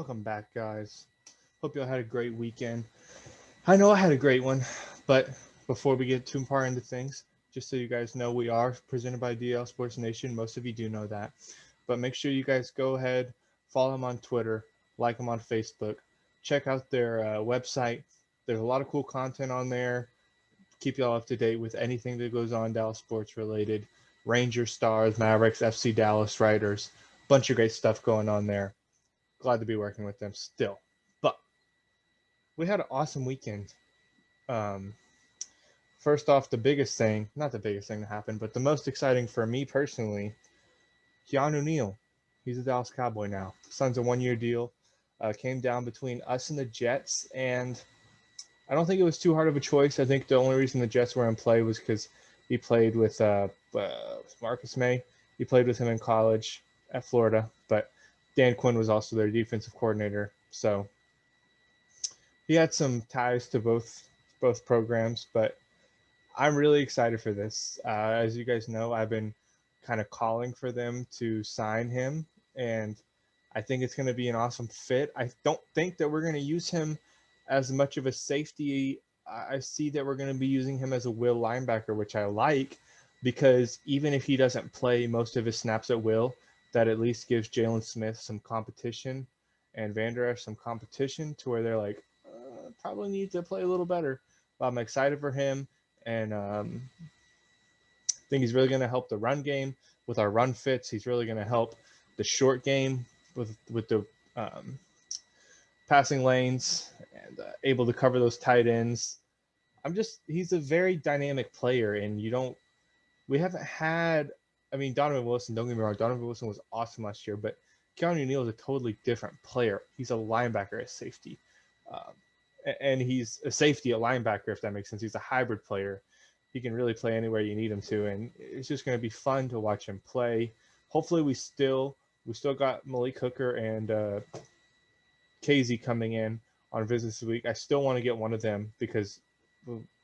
Welcome back, guys. Hope y'all had a great weekend. I know I had a great one, but before we get too far into things, just so you guys know, we are presented by DL Sports Nation. Most of you do know that. But make sure you guys go ahead, follow them on Twitter, like them on Facebook, check out their website. There's a lot of cool content on there. Keep y'all up to date with anything that goes on Dallas sports related. Rangers, Stars, Mavericks, FC Dallas, Riders. Bunch of great stuff going on there. Glad to be working with them still. But we had an awesome weekend. Um, First off, the biggest thing, not the biggest thing that happened, but the most exciting for me personally, Keanu Neal. He's a Dallas Cowboy now. Signs a 1 year deal. Came down between us and the Jets, and I don't think it was too hard of a choice. I think the only reason the Jets were in play was because he played with Marcus May. He played with him in college at Florida, but Dan Quinn was also their defensive coordinator, so he had some ties to both programs. But I'm really excited for this. As you guys know, I've been kind of calling for them to sign him, and I think it's going to be an awesome fit. I don't think that we're going to use him as much of a safety. I see that we're going to be using him as a will linebacker, which I like, because even if he doesn't play most of his snaps at will, that at least gives Jalen Smith some competition and Vander Esch some competition to where they're like, probably need to play a little better. But I'm excited for him, and think he's really going to help the run game with our run fits. He's really going to help the short game with the passing lanes and able to cover those tight ends. He's a very dynamic player, and we haven't had, I mean, Donovan Wilson, don't get me wrong, Donovan Wilson was awesome last year, but Keanu Neal is a totally different player. He's a linebacker at safety. Um, and he's a safety at linebacker, if that makes sense. He's a hybrid player. He can really play anywhere you need him to, and it's just going to be fun to watch him play. Hopefully, we still got Malik Hooker and KZ coming in on visits this week. I still want to get one of them because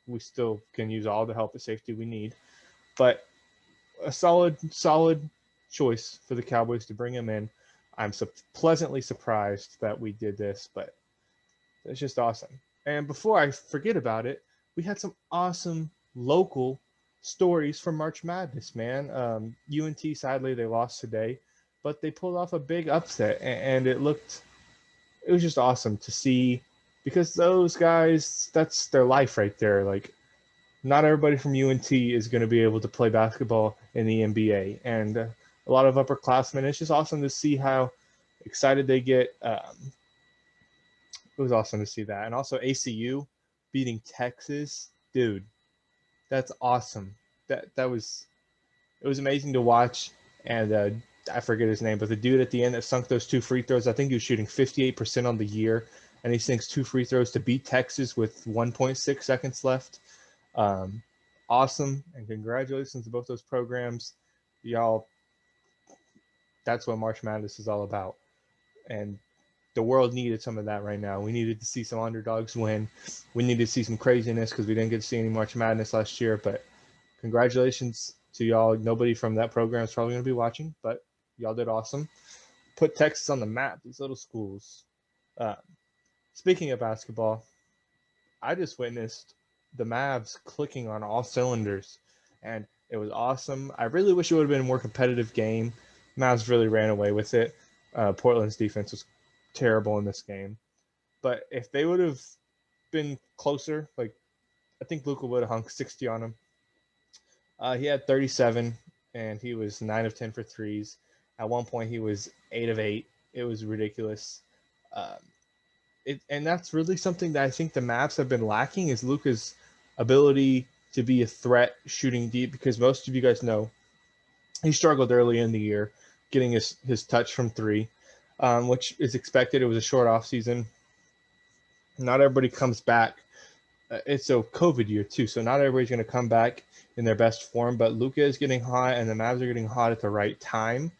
we still can use all the help at safety we need. But a solid choice for the Cowboys to bring him in. I'm pleasantly surprised that we did this, but it's just awesome. And before I forget about it, we had some awesome local stories from March Madness, man. UNT, sadly, they lost today, but they pulled off a big upset, and it was just awesome to see, because those guys, that's their life right there. Like, not everybody from UNT is going to be able to play basketball in the NBA, and a lot of upperclassmen. It's just awesome to see how excited they get. It was awesome to see that. And also ACU beating Texas. Dude, that's awesome. It was amazing to watch. And I forget his name, but the dude at the end that sunk those two free throws, I think he was shooting 58% on the year, and he sinks two free throws to beat Texas with 1.6 seconds left. Awesome, and congratulations to both those programs. Y'all, that's what March Madness is all about. And the world needed some of that right now. We needed to see some underdogs win. We needed to see some craziness because we didn't get to see any March Madness last year. But congratulations to y'all. Nobody from that program is probably going to be watching, but y'all did awesome. Put Texas on the map, these little schools. Speaking of basketball, I just witnessed the Mavs clicking on all cylinders, and it was awesome. I really wish it would have been a more competitive game. Mavs really ran away with it. Portland's defense was terrible in this game. But if they would have been closer, like, I think Luka would have hung 60 on him. He had 37, and he was 9 of 10 for threes. At one point, he was 8 of 8. It was ridiculous. And that's really something that I think the Mavs have been lacking, is Luka's ability to be a threat shooting deep, because most of you guys know he struggled early in the year getting his touch from three, which is expected. It was a short off season. Not everybody comes back. It's a COVID year too, so not everybody's going to come back in their best form, but Luka is getting hot, and the Mavs are getting hot at the right time.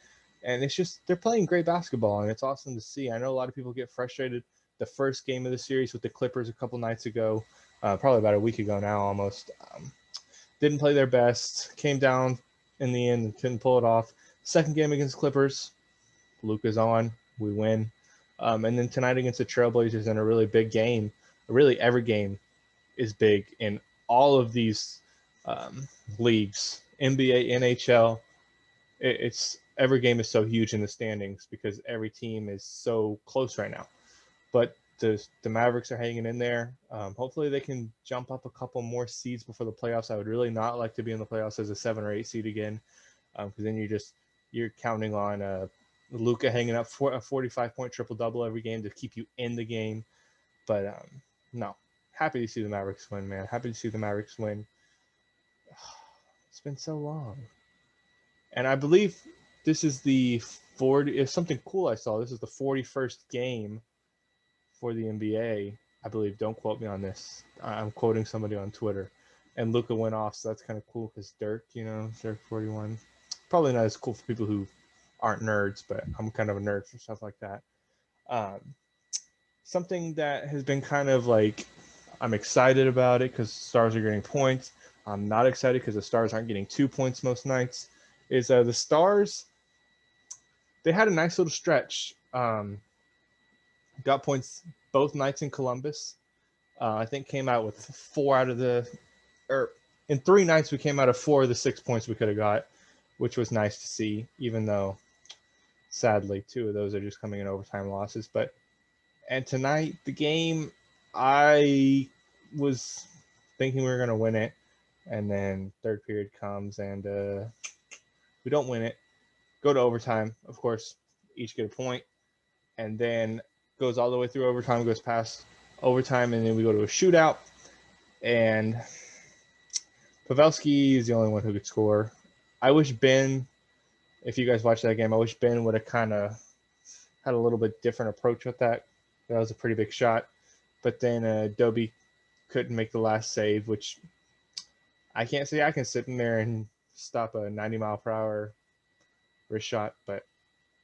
And it's just, they're playing great basketball, and it's awesome to see. I know a lot of people get frustrated the first game of the series with the Clippers a couple nights ago, probably about a week ago now almost. Didn't play their best, came down in the end and couldn't pull it off. Second game against Clippers, Luka's on, we win. And then tonight against the Trailblazers in a really big game. Really, every game is big in all of these leagues, NBA, NHL. It's every game is so huge in the standings because every team is so close right now. But the Mavericks are hanging in there. Hopefully they can jump up a couple more seeds before the playoffs. I would really not like to be in the playoffs as a 7 or 8 seed again, because then you're counting on Luka hanging up for a 45-point triple double every game to keep you in the game. But no, happy to see the Mavericks win, man. Happy to see the Mavericks win. It's been so long, and I believe this is the 40. It's something cool I saw. This is the 41st game for the NBA, I believe. Don't quote me on this. I'm quoting somebody on Twitter. And Luka went off, so that's kind of cool because Dirk, Dirk 41. Probably not as cool for people who aren't nerds, but I'm kind of a nerd for stuff like that. Something that has been kind of like, I'm excited about it because Stars are getting points. I'm not excited because the Stars aren't getting 2 points most nights. Is the Stars, they had a nice little stretch. Got points both nights in Columbus. I think came out with in 3 nights we came out of 4 of the 6 points we could have got, which was nice to see, even though sadly 2 of those are just coming in overtime losses. And tonight, the game, I was thinking we were going to win it, and then third period comes and we don't win it. Go to overtime, of course, each get a point, and then goes all the way through overtime, goes past overtime, and then we go to a shootout, and Pavelski is the only one who could score. I wish Ben, if you guys watched that game, I wish Ben would have kind of had a little bit different approach with that. That was a pretty big shot. But then Dobie couldn't make the last save, which I can't say I can sit in there and stop a 90-mile-per-hour wrist shot, but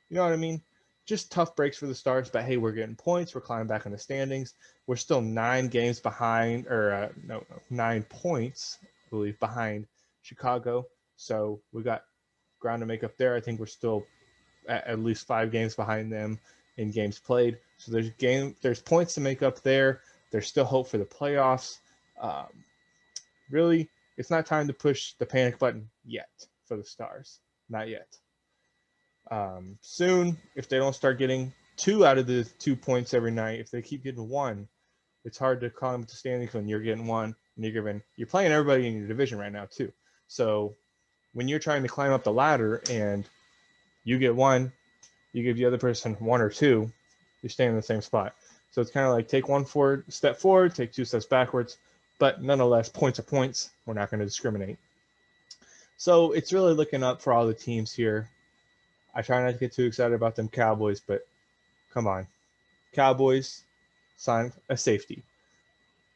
you know what I mean? Just tough breaks for the Stars, but hey, we're getting points. We're climbing back in the standings. We're still 9 games behind, or 9 points, I believe, behind Chicago. So we got ground to make up there. I think we're still at least 5 games behind them in games played. So there's points to make up there. There's still hope for the playoffs. Really, it's not time to push the panic button yet for the Stars. Not yet. Soon, if they don't start getting 2 out of the 2 points every night, if they keep getting 1, it's hard to climb the standings when you're getting 1 and you're playing everybody in your division right now too. So when you're trying to climb up the ladder and you get 1, you give the other person 1 or 2, you're staying in the same spot. So it's kind of like take 1 step forward, take 2 steps backwards, but nonetheless, points are points. We're not going to discriminate. So it's really looking up for all the teams here. I try not to get too excited about them Cowboys, but come on. Cowboys signed a safety.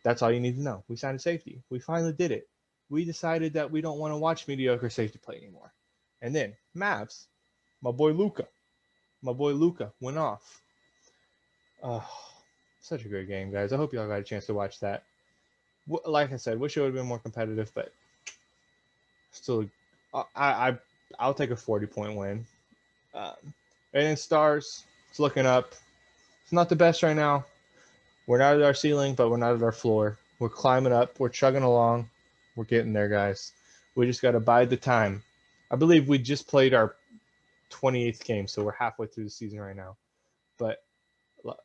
That's all you need to know. We signed a safety. We finally did it. We decided that we don't want to watch mediocre safety play anymore. And then Mavs, my boy Luka went off. Such a great game, guys. I hope y'all got a chance to watch that. Like I said, wish it would have been more competitive, but still, I'll take a 40-point win. And then Stars, it's looking up. It's not the best right now. We're not at our ceiling, but we're not at our floor. We're climbing up. We're chugging along. We're getting there, guys. We just got to bide the time. I believe we just played our 28th game, so we're halfway through the season right now. But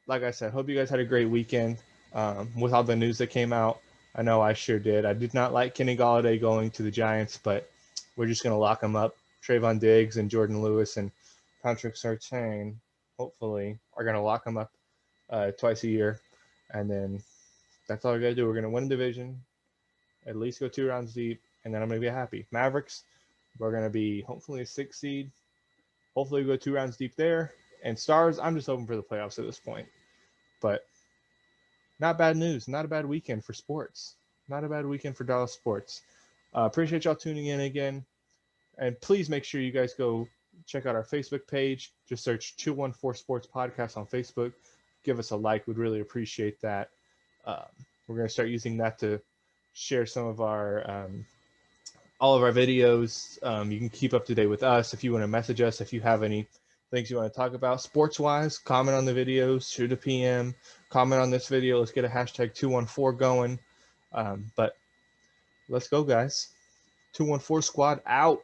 like I said, hope you guys had a great weekend with all the news that came out. I know I sure did. I did not like Kenny Golladay going to the Giants, but we're just going to lock him up. Trayvon Diggs and Jordan Lewis and Patrick Surtain, hopefully, are going to lock him up twice a year. And then that's all we got to do. We're going to win the division, at least go 2 rounds deep, and then I'm going to be happy. Mavericks, we're going to be hopefully a 6 seed. Hopefully we go 2 rounds deep there. And Stars, I'm just hoping for the playoffs at this point. But not bad news. Not a bad weekend for sports. Not a bad weekend for Dallas sports. Appreciate y'all tuning in again. And please make sure you guys go check out our Facebook page. Just search 214 Sports Podcast on Facebook. Give us a like. We'd really appreciate that. We're going to start using that to share some of our all of our videos. You can keep up to date with us if you want to message us. If you have any things you want to talk about. Sports-wise, comment on the videos, shoot a PM, comment on this video. Let's get a hashtag 214 going. But let's go, guys. 214 squad out.